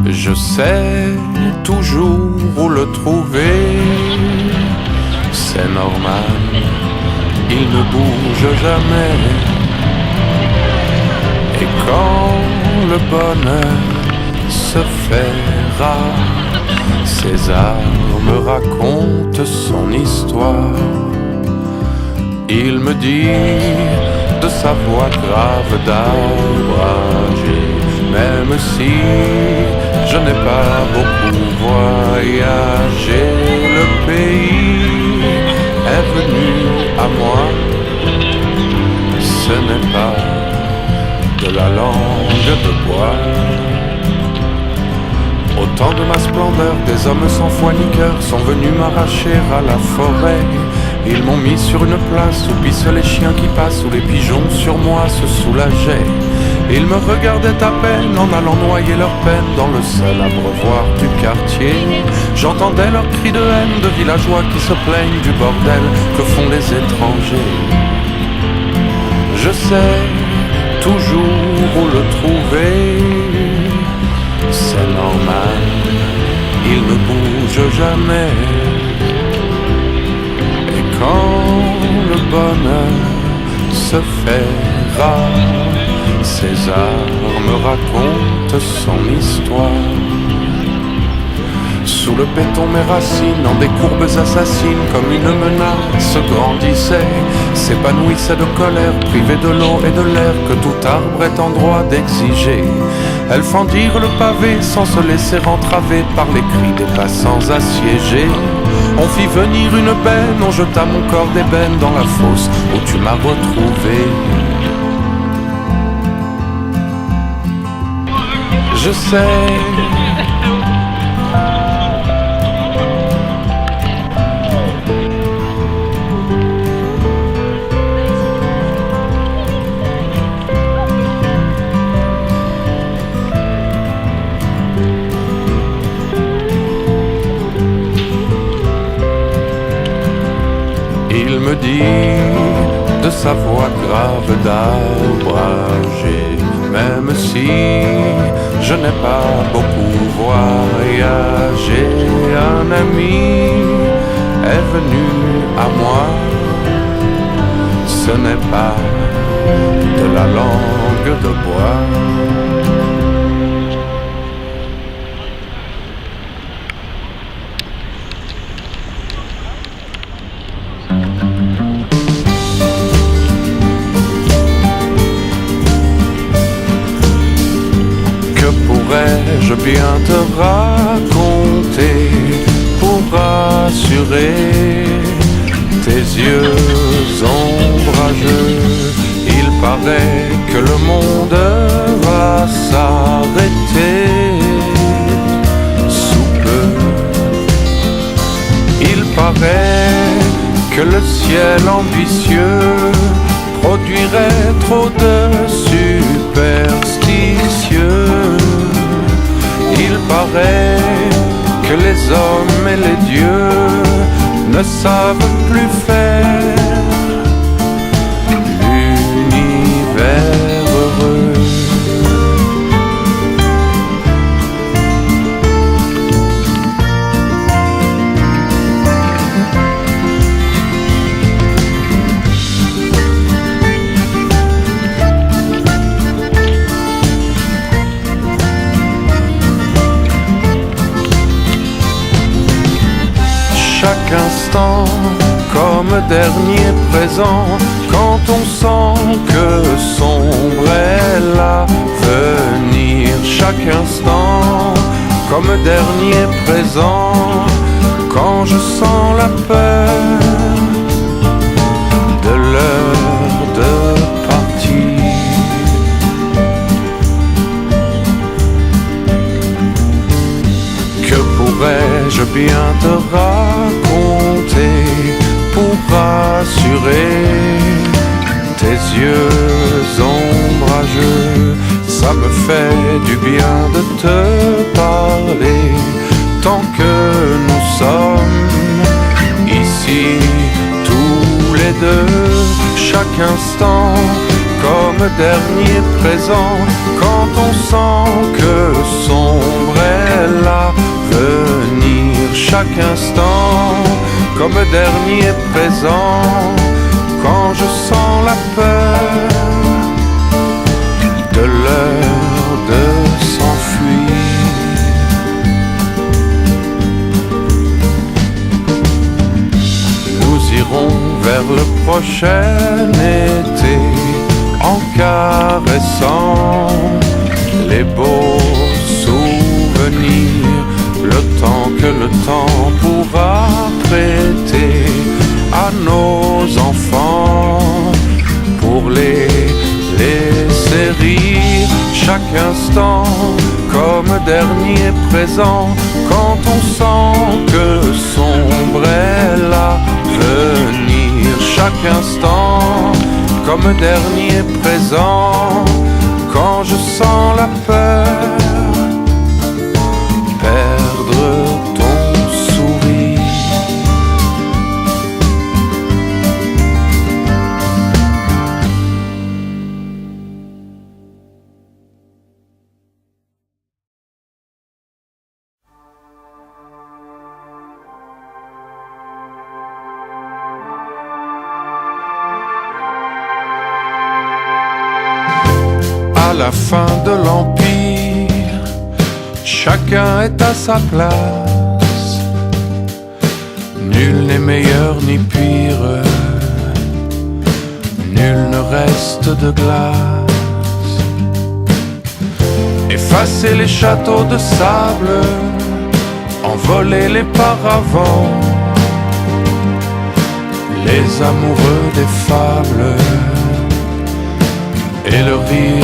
Je sais toujours où le trouver, c'est normal, il ne bouge jamais. Et quand le bonheur se fait rare, César me raconte son histoire. Il me dit de sa voix grave d'arbre âgé, même si je n'ai pas beaucoup voyagé, le pays est venu à moi. Ce n'est pas de la langue de bois. Au temps de ma splendeur, des hommes sans foi ni cœur sont venus m'arracher à la forêt. Ils m'ont mis sur une place où pissent les chiens qui passent, où les pigeons sur moi se soulageaient. Ils me regardaient à peine en allant noyer leur peine dans le seul abreuvoir du quartier. J'entendais leurs cris de haine de villageois qui se plaignent du bordel que font les étrangers. Je sais toujours où le trouver, c'est normal, il ne bouge jamais. Et quand le bonheur se fait rare, César me raconte son histoire. Sous le béton mes racines, en des courbes assassines, comme une menace grandissait, s'épanouissait de colère, privée de l'eau et de l'air que tout arbre est en droit d'exiger. Elles fendirent le pavé sans se laisser entraver par les cris des passants assiégés. On fit venir une benne, on jeta mon corps d'ébène dans la fosse où tu m'as retrouvé. Je sais il me dit de sa voix grave d'arbre âgé, même si je n'ai pas beaucoup voyagé, un ami est venu à moi. Ce n'est pas de la langue de bois. Pourrais-je bien te raconter pour rassurer tes yeux ombrageux? Il paraît que le monde va s'arrêter sous peu. Il paraît que le ciel ambitieux produirait trop de superstitieux. Il paraît que les hommes et les dieux ne savent plus faire l'univers heureux. Chaque instant comme dernier présent, quand on sent que sombre est l'avenir. Chaque instant comme dernier présent, quand je sens la peur de l'heure de partir. Que pourrais-je bien te raconter pour rassurer tes yeux ombrageux? Ça me fait du bien de te parler tant que nous sommes ici tous les deux. Chaque instant comme dernier présent, quand on sent que sombre est comme dernier présent. Quand je sens la peur de l'heure de s'enfuir, nous irons vers le prochain été en caressant les beaux souvenirs, le temps que le temps pourra prêter à nos enfants pour les laisser rire chaque instant comme dernier présent. Quand on sent que sombre est l'avenir, chaque instant comme dernier présent. Quand je sens la peur perdre ton sourire, à la fin de l'Empire, chacun est à sa place. Nul n'est meilleur ni pire, nul ne reste de glace. Effacer les châteaux de sable, envoler les paravents, les amoureux des fables